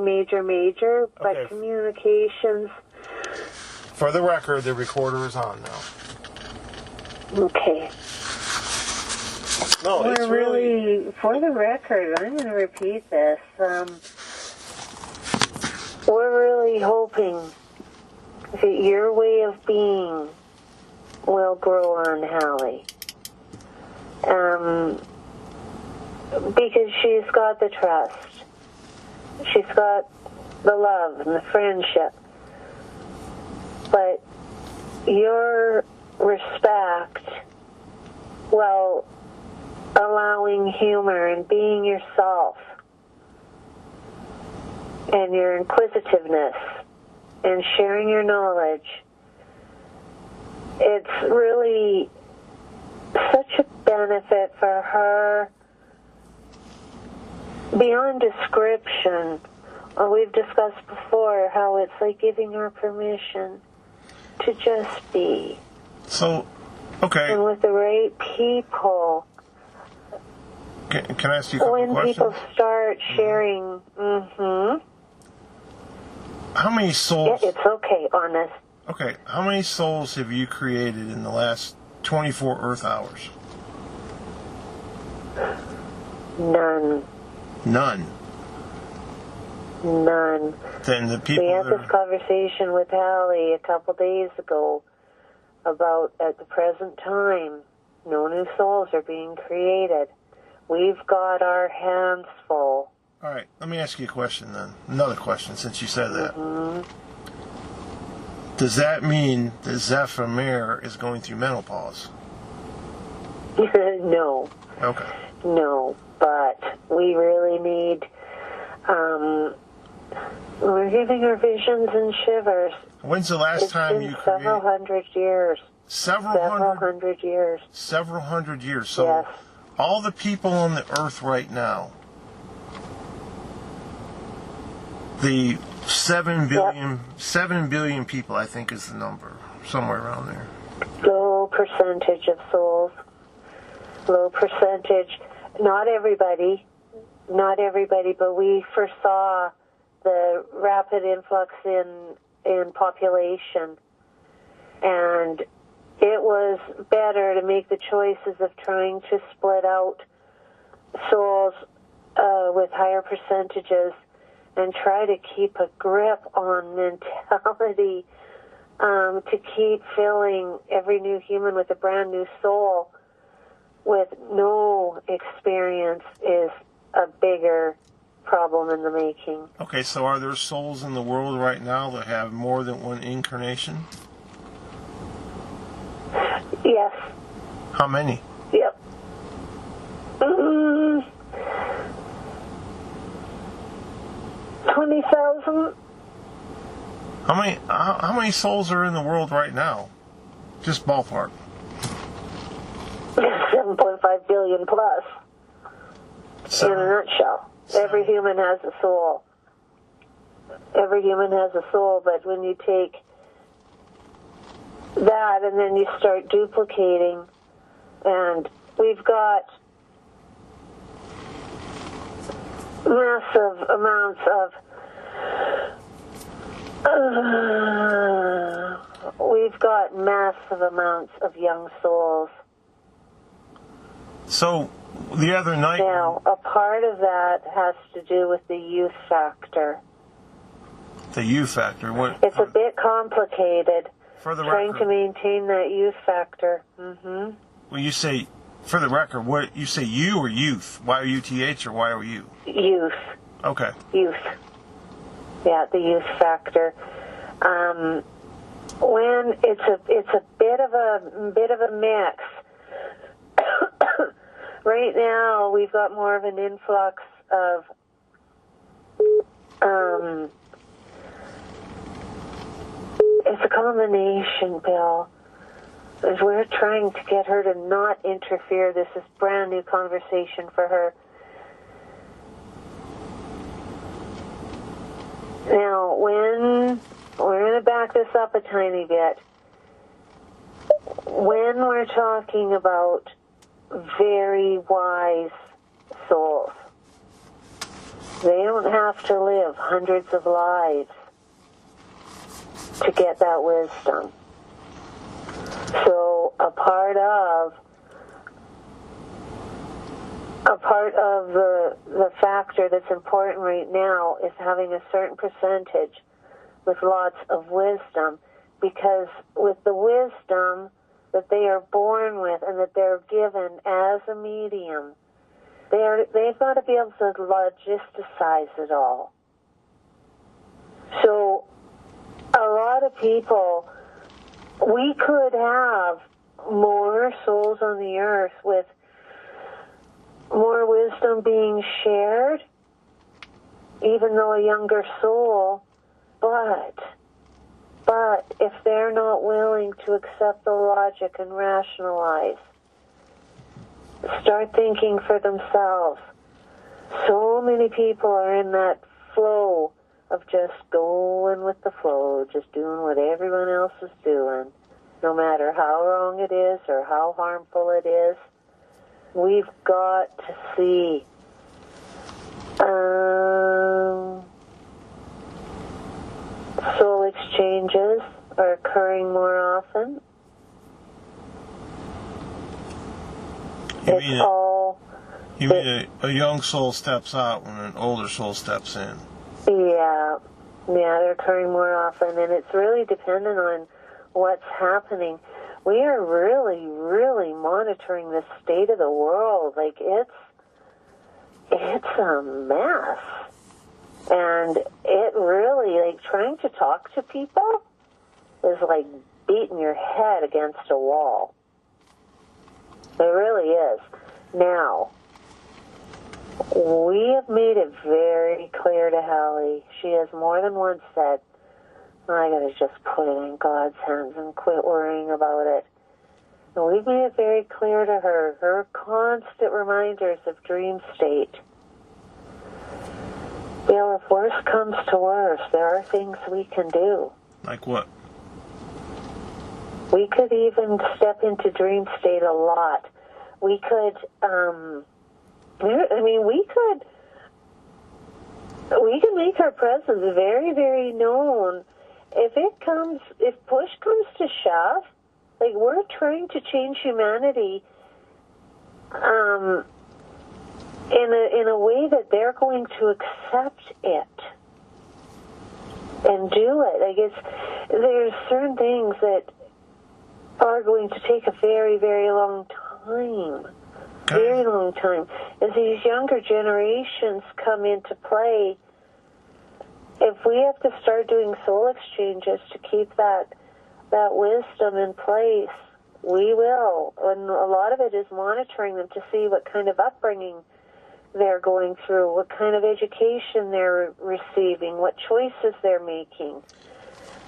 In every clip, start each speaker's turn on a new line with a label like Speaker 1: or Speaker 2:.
Speaker 1: major, but
Speaker 2: Okay.
Speaker 1: communications.
Speaker 2: For the record, the recorder is on now.
Speaker 1: Okay.
Speaker 2: No, it's really...
Speaker 1: For the record, I'm going to repeat this. We're really hoping that your way of being will grow on Hallie. Because she's got the trust. She's got the love and the friendship. But your respect, well, allowing humor and being yourself, and your inquisitiveness, and sharing your knowledge, it's really such a benefit for her beyond description. We've discussed before how it's like giving her permission to just be.
Speaker 2: So, okay.
Speaker 1: And with the right people.
Speaker 2: Can I ask you a couple
Speaker 1: when
Speaker 2: questions?
Speaker 1: People start sharing,
Speaker 2: How many souls...
Speaker 1: It's okay, honest.
Speaker 2: Okay, how many souls have you created in the last 24 Earth hours?
Speaker 1: None.
Speaker 2: None.
Speaker 1: None.
Speaker 2: Then the people...
Speaker 1: We had this conversation with Hallie a couple days ago about, at the present time, no new souls are being created. We've got our hands full.
Speaker 2: All right, let me ask you a question then. Another question, since you said that. Does that mean that Zephramir is going through menopause?
Speaker 1: No.
Speaker 2: Okay.
Speaker 1: No, but we really need... we're giving her visions and shivers.
Speaker 2: When's the last time you created...
Speaker 1: several hundred years.
Speaker 2: Several hundred
Speaker 1: years.
Speaker 2: Several hundred years. So
Speaker 1: yes.
Speaker 2: All the people on the earth right now, the 7 billion people, I think is the number, somewhere around there.
Speaker 1: Low percentage of souls. Low percentage. Not everybody, but we foresaw the rapid influx in population, and it was better to make the choices of trying to split out souls with higher percentages and try to keep a grip on mentality, to keep filling every new human with a brand new soul with no experience is a bigger problem in the making.
Speaker 2: Okay, so are there souls in the world right now that have more than one incarnation?
Speaker 1: Yes.
Speaker 2: How many?
Speaker 1: Yep. 20,000.
Speaker 2: How many souls are in the world right now? Just ballpark.
Speaker 1: 7.5 billion plus. In a nutshell. Every human has a soul. Every human has a soul, but when you take that and then you start duplicating, and we've got massive amounts of young souls.
Speaker 2: So the other night...
Speaker 1: Now, a part of that has to do with the youth factor.
Speaker 2: The youth factor? What?
Speaker 1: It's a bit complicated.
Speaker 2: For the
Speaker 1: trying
Speaker 2: record,
Speaker 1: to maintain that youth factor.
Speaker 2: Well, you say, for the record, what you say, you or youth? Y-O-U-T-H or Y-O-U?
Speaker 1: Youth.
Speaker 2: Okay.
Speaker 1: Youth. Yeah, the youth factor. When it's a bit of a mix. Right now, we've got more of an influx of it's a combination, Bill. As we're trying to get her to not interfere, this is brand new conversation for her. Now, when we're going to back this up a tiny bit, when we're talking about very wise souls, They don't have to live hundreds of lives to get that wisdom. So a part of the factor that's important right now is having a certain percentage with lots of wisdom, because with the wisdom that they are born with and that they're given as a medium, they've got to be able to logisticize it all. So a lot of people, we could have more souls on the earth with more wisdom being shared, even though a younger soul, but if they're not willing to accept the logic and rationalize, start thinking for themselves. So many people are in that flow of just going with the flow, just doing what everyone else is doing, no matter how wrong it is or how harmful it is. We've got to see soul exchanges are occurring more often.
Speaker 2: You mean a young soul steps out when an older soul steps in?
Speaker 1: Yeah, they're occurring more often, and it's really dependent on what's happening. We are really, really monitoring the state of the world. Like, it's a mess. And it really, like, trying to talk to people is like beating your head against a wall. It really is. Now, we have made it very clear to Hallie. She has more than once said, I gotta just put it in God's hands and quit worrying about it. And we've made it very clear to her, her constant reminders of dream state. Bill, if worse comes to worse, there are things we can do.
Speaker 2: Like what?
Speaker 1: We could even step into dream state a lot. We could, we can make our presence very, very known. If push comes to shove, like, we're trying to change humanity in a way that they're going to accept it and do it. Like, there's certain things that are going to take a very, very long time. Very long time. As these younger generations come into play, if we have to start doing soul exchanges to keep that wisdom in place, we will. And a lot of it is monitoring them to see what kind of upbringing they're going through, what kind of education they're receiving, what choices they're making.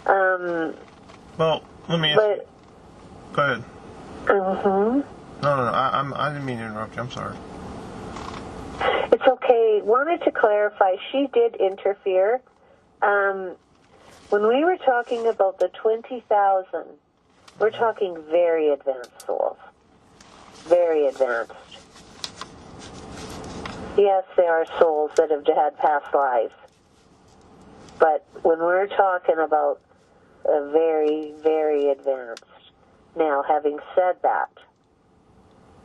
Speaker 2: Well, let me ask you. Go ahead.
Speaker 1: Mm-hmm.
Speaker 2: No, I didn't mean to interrupt you. I'm sorry.
Speaker 1: It's okay. Wanted to clarify, she did interfere. When we were talking about the 20,000, we're talking very advanced souls. Very advanced. Yes, there are souls that have had past lives. But when we're talking about a very, very advanced. Now, having said that,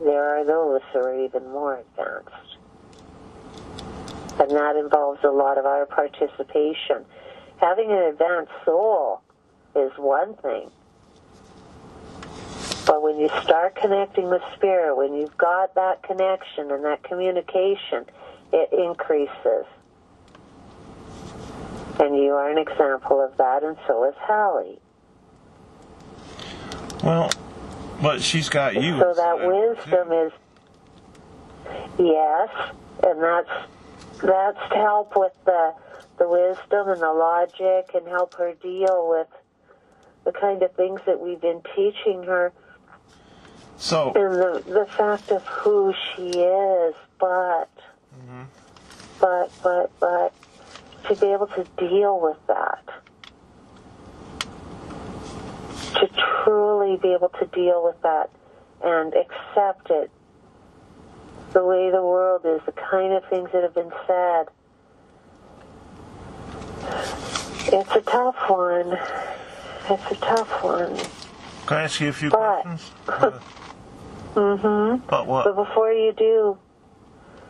Speaker 1: there are those who are even more advanced. And that involves a lot of our participation. Having an advanced soul is one thing. But when you start connecting with Spirit, when you've got that connection and that communication, it increases. And you are an example of that, and so is Hallie.
Speaker 2: Well, but she's got you.
Speaker 1: So that wisdom is, yes, and that's to help with the wisdom and the logic and help her deal with the kind of things that we've been teaching her.
Speaker 2: So,
Speaker 1: and the fact of who she is, but to be able to deal with that, to truly be able to deal with that and accept it, the way the world is, the kind of things that have been said, It's a tough one. It's a tough one.
Speaker 2: Can I ask you a few questions?
Speaker 1: Mm-hmm.
Speaker 2: But what?
Speaker 1: But before you do,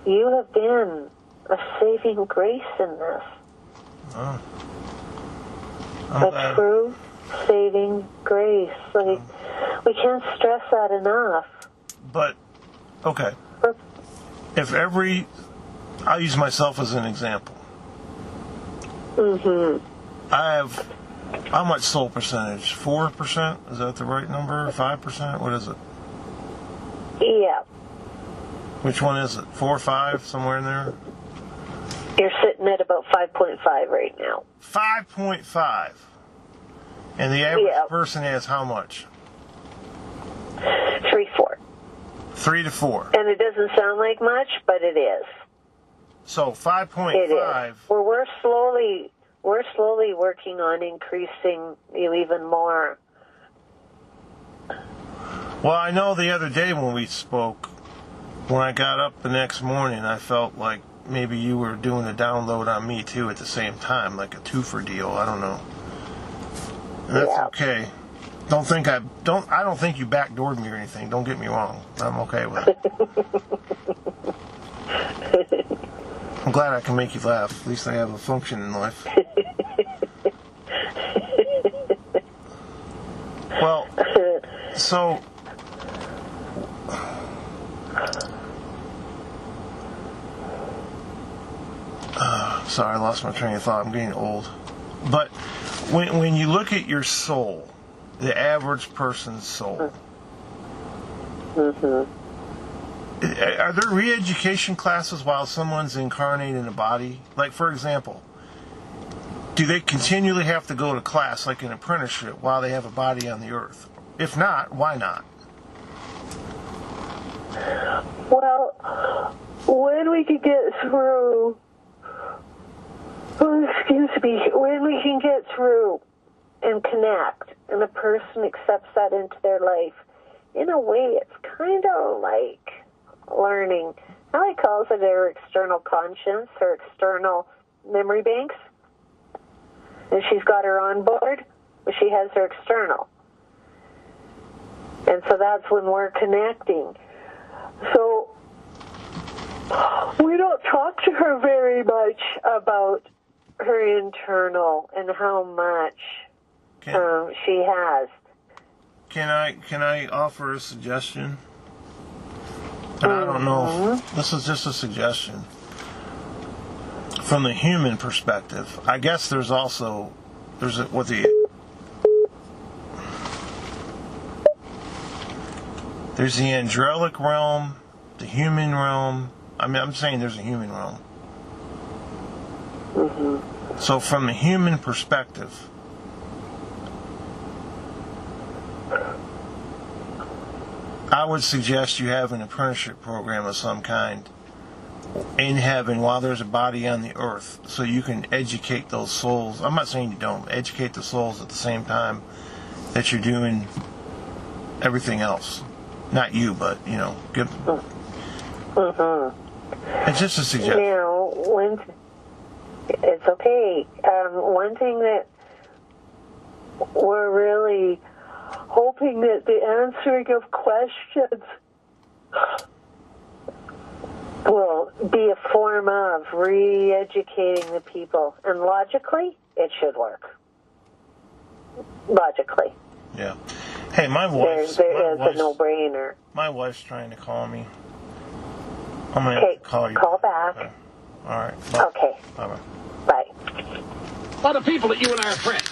Speaker 1: you have been a saving grace in this.
Speaker 2: Oh.
Speaker 1: A true saving grace. Like, we can't stress that enough.
Speaker 2: But, okay. If I'll use myself as an example.
Speaker 1: Mm-hmm.
Speaker 2: I have, how much soul percentage? 4%? Is that the right number? 5%? What is it?
Speaker 1: Yeah.
Speaker 2: Which one is it? 4 or 5? Somewhere in there?
Speaker 1: You're sitting at about 5.5 right now.
Speaker 2: 5.5. And the average person has how much?
Speaker 1: 3-4.
Speaker 2: 3 to 4.
Speaker 1: And it doesn't sound like much, but it is.
Speaker 2: So 5.5.
Speaker 1: It is. Well, we're slowly working on increasing you even more.
Speaker 2: Well, I know the other day when we spoke, when I got up the next morning, I felt like maybe you were doing a download on me too at the same time, like a two-for deal. I don't know. And that's okay. I don't think you backdoored me or anything. Don't get me wrong. I'm okay with it. I'm glad I can make you laugh. At least I have a function in life. Well, so sorry, I lost my train of thought. I'm getting old. But when you look at your soul, the average person's soul,
Speaker 1: mm-hmm.
Speaker 2: Are there re-education classes while someone's incarnated in a body? Like, for example, do they continually have to go to class, like an apprenticeship, while they have a body on the earth? If not, why not?
Speaker 1: Well, when we can get through, when we can get through and connect, and a person accepts that into their life, in a way, it's kind of like learning. How he calls it her external conscience, her external memory banks. And she's got her on board, but she has her external. And so that's when we're connecting. So we don't talk to her very much about her internal and how much she has.
Speaker 2: Can I offer a suggestion? And I don't know if this is just a suggestion. From the human perspective, I guess there's the angelic realm, the human realm. I mean, I'm saying there's a human realm.
Speaker 1: Mm-hmm.
Speaker 2: So from the human perspective, I would suggest you have an apprenticeship program of some kind in heaven while there's a body on the earth, so you can educate those souls. I'm not saying you don't. Educate the souls at the same time that you're doing everything else. Not you, but, give them.
Speaker 1: Mm-hmm.
Speaker 2: It's just a suggestion.
Speaker 1: Now, it's okay. One thing that we're really hoping that the answering of questions will be a form of re-educating the people. And logically, it should work. Logically.
Speaker 2: Yeah. Hey, my wife.
Speaker 1: There is a no-brainer.
Speaker 2: My wife's trying to call me. I'm going to have to call you.
Speaker 1: Call back.
Speaker 2: Okay. All right. Bye.
Speaker 1: Okay.
Speaker 2: Bye-bye.
Speaker 1: Bye.
Speaker 3: A lot of people that you and I are friends.